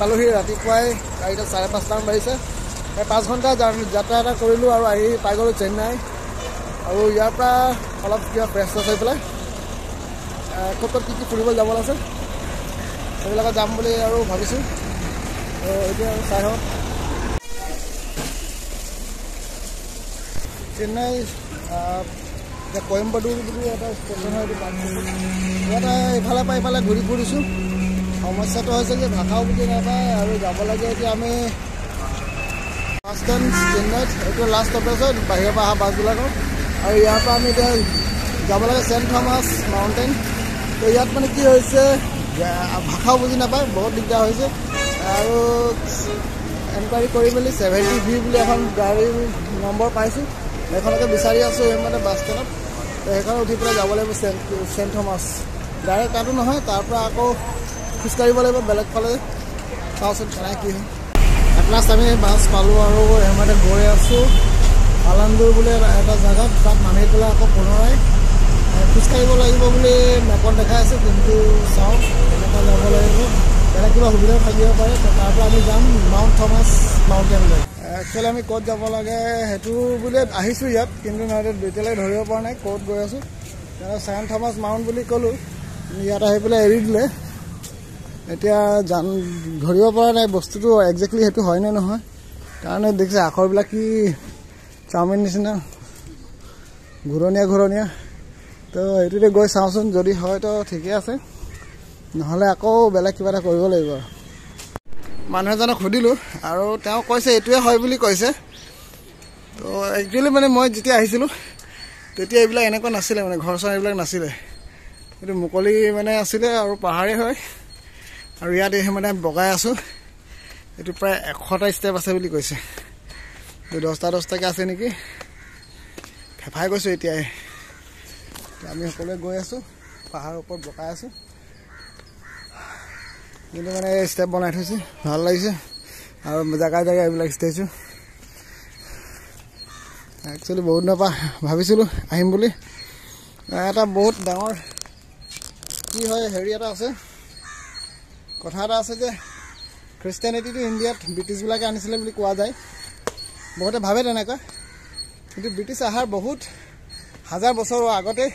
পালোহি ৰাতিপুৱাই গাড়ীটা 5:30 বাজিছে 5 ঘণ্টা যাত্ৰা এটা কৰিলোঁ আৰু আহি পাই গ'লোঁ চেন্নাই আৰু ইয়াৰ পৰা অলপ কিবা ফ্ৰেছ হৈ পেলাই ক'ত কি কি ফুৰিবলৈ যাব আছে সেইবিলাকত যাম বুলি আৰু ভাবিছোঁ এতিয়া চাই হওক চেন্নাই কইম্বাটুৰ বুলি এটা ষ্টেচন হয় ইয়াতে ইফালে পৰা ইফালে ঘূৰি ফুৰিছোঁ সমস্যাটো হৈছে যে ভাষাও বুজি নাপায় আৰু যাব লাগে এতিয়া আমি বাছ ষ্টেণ্ড চেন্নাইত এইটো লাষ্ট ষ্টেচন বাহিৰৰ পৰা অহা বাছবিলাকৰ আৰু ইয়াৰ পৰা আমি এতিয়া যাব লাগে চেণ্ট থমাছ মাউণ্টেইন তো ইয়াত মানে কি হৈছে ভাষাও বুজি নাপায় বহুত দিগদাৰ হৈছে আৰু এনকুৱাৰী কৰি মেলি 70V বুলি এখন গাড়ীৰ নম্বৰ পাইছোঁ সেইখনকে বিচাৰি আছোঁ সেইমতে বাছ ষ্টেণ্ডত সেইখন উঠি পেলাই যাব লাগিব চেণ্ট থমাছ ডাইৰেক্ট তাতো নহয় তাৰ পৰা আকৌ খোজকাঢ়িব লাগিব বেলেগ ফালে চাওঁচোন কেনেকৈ কি হয় এটলাষ্ট আমি বাছ পালোঁ আৰু সেইমতে গৈ আছোঁ আলান্দুৰ বুলি এটা জেগাত তাত নামি পেলাই আকৌ পুনৰাই খোজকাঢ়িব লাগিব বুলি মেপত দেখাই আছে কিন্তু চাওঁ তেনেকৈ যাব লাগিব বেলেগ কিবা সুবিধা থাকিব পাৰে তাৰ পৰা আমি যাম মাউণ্ট থমাছ মাউণ্টেইনলৈ একচুৱেলি আমি ক'ত যাব লাগে সেইটো বুলি আহিছোঁ ইয়াত কিন্তু এতিয়ালৈকে ধৰিব পৰা নাই ক'ত গৈ আছোঁ চেণ্ট থমাছ মাউণ্ট বুলি ক'লোঁ ইয়াত আহি পেলাই এৰি দিলে এতিয়া ধৰিব পৰা নাই বস্তুটো একজেক্টলি সেইটো হয় নে নহয় কাৰণে দেখিছে আখৰবিলাক কি চাওমিন নিচিনা ঘূৰণীয়া তো এইটোতে গৈ চাওঁচোন যদি হয় তো ঠিকে আছে নহ'লে আকৌ বেলেগ কিবা এটা কৰিব লাগিব মানুহ এজনক সুধিলোঁ আৰু তেওঁ কৈছে এইটোৱে হয় বুলি কৈছে তো একচুৱেলি মানে মই যেতিয়া আহিছিলোঁ তেতিয়া এইবিলাক এনেকুৱা নাছিলে মানে ঘৰ চৰ এইবিলাক নাছিলে এইটো মুকলি মানে আছিলে আৰু পাহাৰেই হয় আৰু ইয়াত মানে বগাই আছোঁ এইটো প্ৰায় 100টা ষ্টেপ আছে বুলি কৈছে তো 10টাকৈ আছে নেকি ফেফাই গৈছোঁ এতিয়াই আমি সকলোৱে গৈ আছোঁ পাহাৰৰ ওপৰত বগাই আছোঁ কিন্তু মানে ষ্টেপ বনাই থৈছে ভাল লাগিছে আৰু জেগাই এইবিলাক ষ্টেচু একচুৱেলি বহুত দিনৰ পৰা ভাবিছিলোঁ আহিম বুলি এটা বহুত ডাঙৰ কি হয় হেৰি এটা আছে কথা এটা আছে যে খ্ৰীষ্টিয়ানিটিটো ইণ্ডিয়াত ব্ৰিটিছবিলাকে আনিছিলে বুলি কোৱা যায় বহুতে ভাবে তেনেকুৱা কিন্তু ব্ৰিটিছ অহাৰ বহুত হাজাৰ বছৰৰ আগতে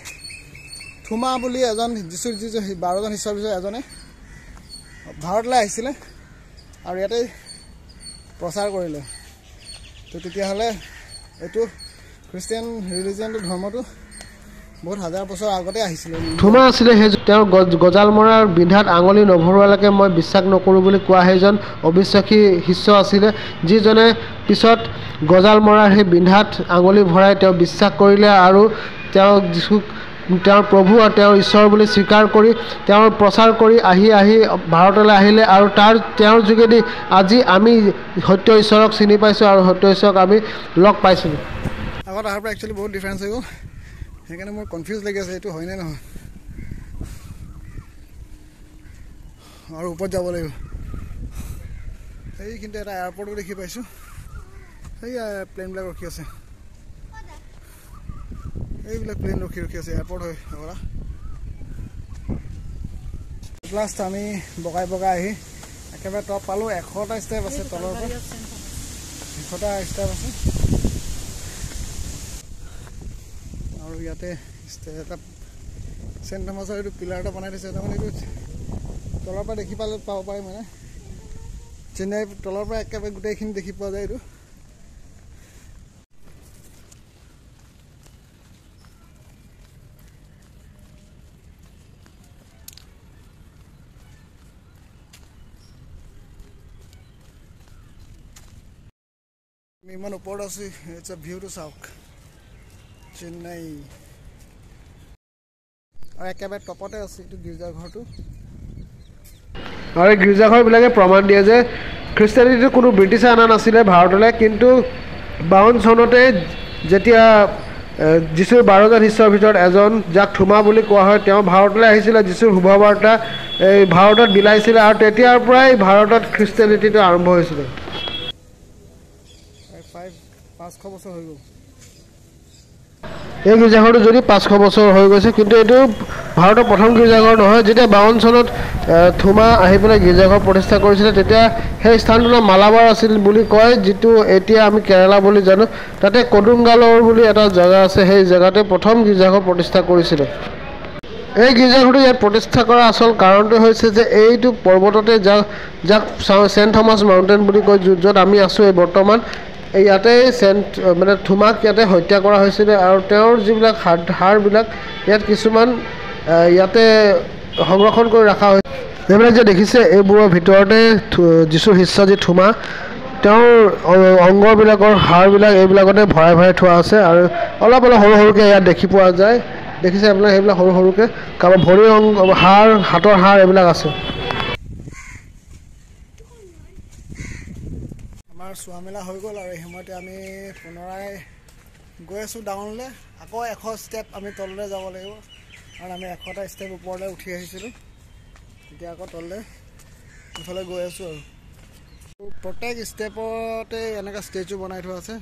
থোমা বুলি এজন যিচুৰ 12জন ঈশ্বৰৰ ভিতৰত এজনে ভাৰতলৈ আহিছিলে আৰু ইয়াতে প্ৰচাৰ কৰিলে তো তেতিয়াহ'লে এইটো খ্ৰীষ্টিয়ান ৰিলিজিয়নটো ধৰ্মটো বহুত হাজাৰ বছৰ আগতে আহিছিলে থোমা আছিলে সেই তেওঁৰ গজাল মৰাৰ বিন্ধাত আঙুলি নভৰোৱালৈকে মই বিশ্বাস নকৰোঁ বুলি কোৱা সেইজন অবিশ্বাসী শিষ্য আছিলে যিজনে পিছত গজাল মৰাৰ সেই বিন্ধাত আঙুলি ভৰাই তেওঁ বিশ্বাস কৰিলে আৰু তেওঁ যীচুক তেওঁৰ প্ৰভু আৰু তেওঁৰ ঈশ্বৰ বুলি স্বীকাৰ কৰি তেওঁৰ প্ৰচাৰ কৰি আহি ভাৰতলৈ আহিলে আৰু তেওঁৰ যোগেদি আজি আমি সত্য ঈশ্বৰক চিনি পাইছোঁ আৰু সত্য ঈশ্বৰক আমি লগ পাইছিলোঁ আগত অহাৰ পৰা একচুৱেলি বহুত ডিফাৰেঞ্চ হৈ গ'ল সেইকাৰণে মোৰ কনফিউজ লাগি আছে এইটো হয়নে নহয় আৰু ওপৰত যাব লাগিব সেইখিনিতে এটা এয়াৰপৰ্টো দেখি পাইছোঁ সেই প্লেনবিলাক ৰখি আছে এইবিলাক প্লেন ৰখি আছে এয়াৰপৰ্ট হয় পৰা লাষ্ট আমি বগাই আহি একেবাৰে টপ পালোঁ 100টা ষ্টেপ আছে তলৰ পৰা 100টা ষ্টেপ আছে আৰু ইয়াতে এটা চেণ্ট থমাছৰ এইটো পিলাৰ এটা বনাই দিছে তাৰমানে এইটো তলৰ পৰা দেখি পাব পাৰি মানে চেন্নাই তলৰ পৰা একেবাৰে গোটেইখিনি দেখি পোৱা যায় এইটো ইমান ওপৰত আছোঁ ইটছ এ ভিউটো চাওক চেন্নাই আৰু একেবাৰে টপতে আছে এইটো গীৰ্জাঘৰটো আৰু এই গীৰ্জাঘৰবিলাকে প্ৰমাণ দিয়ে যে খ্ৰীষ্টিয়ানিটিটো কোনো ব্ৰিটিছে অনা নাছিলে ভাৰতলৈ কিন্তু 52 চনতে যেতিয়া যীশুৰ 12জন শিষ্যৰ ভিতৰত এজন যাক থোমা বুলি কোৱা হয় তেওঁ ভাৰতলৈ আহিছিলে যীশুৰ শুভবাৰ্তা এই ভাৰতত বিলাইছিলে আৰু তেতিয়াৰ পৰাই ভাৰতত খ্ৰীষ্টিয়ানিটিটো আৰম্ভ হৈছিলে 500 বছৰ হৈ গ'ল এই গীৰ্জাঘৰটো যদি 500 বছৰ হৈ গৈছে, কিন্তু এইটো ভাৰতৰ প্ৰথম গীৰ্জাঘৰ নহয়। যেতিয়া 52 চনত থুমা আহি পেলাই গীৰ্জাঘৰ প্ৰতিষ্ঠা কৰিছিলে, তেতিয়া সেই স্থানটোৰ নাম মালাবাৰ আছিল বুলি কয়, যিটো এতিয়া আমি কেৰালা বুলি জানো। তাতে কডুংগালৰ বুলি এটা জেগা আছে, সেই জেগাতে প্ৰথম গীৰ্জাঘৰ প্ৰতিষ্ঠা কৰিছিলে। এই গীৰ্জাঘৰটো ইয়াত প্ৰতিষ্ঠা কৰাৰ আচল কাৰণটো হৈছে যে এইটো পৰ্বততে যাক চেণ্ট থমাছ মাউণ্টেইন বুলি কয়, য'ত আমি আছোঁ এই বৰ্তমান। ইয়াতে মানে থুমাক ইয়াতে হত্যা কৰা হৈছিলে, আৰু তেওঁৰ যিবিলাক হাড়বিলাক ইয়াত কিছুমান ইয়াতে সংৰক্ষণ কৰি ৰখা হৈছে। এইবিলাক যে দেখিছে, এইবোৰৰ ভিতৰতে যীশুৰ শিষ্য যি থুমা, তেওঁৰ অংগবিলাকৰ হাড়বিলাক এইবিলাকতে ভৰাই ভৰাই থোৱা আছে, আৰু অলপ অলপ সৰু সৰুকৈ ইয়াত দেখি পোৱা যায়। দেখিছে আপোনাক, সেইবিলাক সৰু সৰুকৈ কাৰোবাৰ ভৰিৰ হাড়, হাতৰ হাড় এইবিলাক আছে। আমাৰ চোৱা মেলা হৈ গ'ল, আৰু এই সময়তে আমি পুনৰাই গৈ আছোঁ ডাউনলৈ। আকৌ 100 ষ্টেপ আমি তললৈ যাব লাগিব, কাৰণ আমি 100টা ষ্টেপ ওপৰলৈ উঠি আহিছিলোঁ। এতিয়া আকৌ তললৈ ইফালে গৈ আছোঁ। আৰু প্ৰত্যেক ষ্টেপতে এনেকুৱা ষ্টেচু বনাই থোৱা আছে,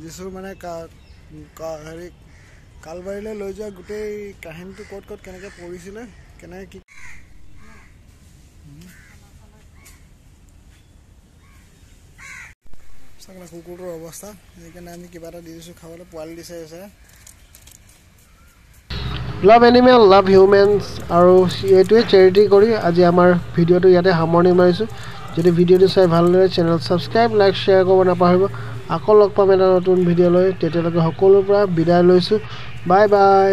যিচুৰ মানে হেৰি কালবাৰীলৈ লৈ যোৱা গোটেই কাহিনীটো ক'ত ক'ত কেনেকৈ পৰিছিলে, কেনেকৈ কি চাগলা কুকুৰটোৰ অৱস্থা। সেইকাৰণে আমি কিবা এটা দি দিছোঁ খাবলৈ, পোৱালি দিছে আছে। লাভ এনিমেল, লাভ হিউমেনছ, আৰু এইটোৱে চেৰিটি কৰি আজি আমাৰ ভিডিঅ'টো ইয়াতে সামৰণি মাৰিছোঁ। যদি ভিডিঅ'টো চাই ভাল লাগে, চেনেল ছাবস্ক্ৰাইব, লাইক, শ্বেয়াৰ কৰিব নাপাহৰিব। আকৌ লগ পাম এটা নতুন ভিডিঅ' লৈ, তেতিয়ালৈকে সকলোৰ পৰা বিদায় লৈছোঁ। Bye bye.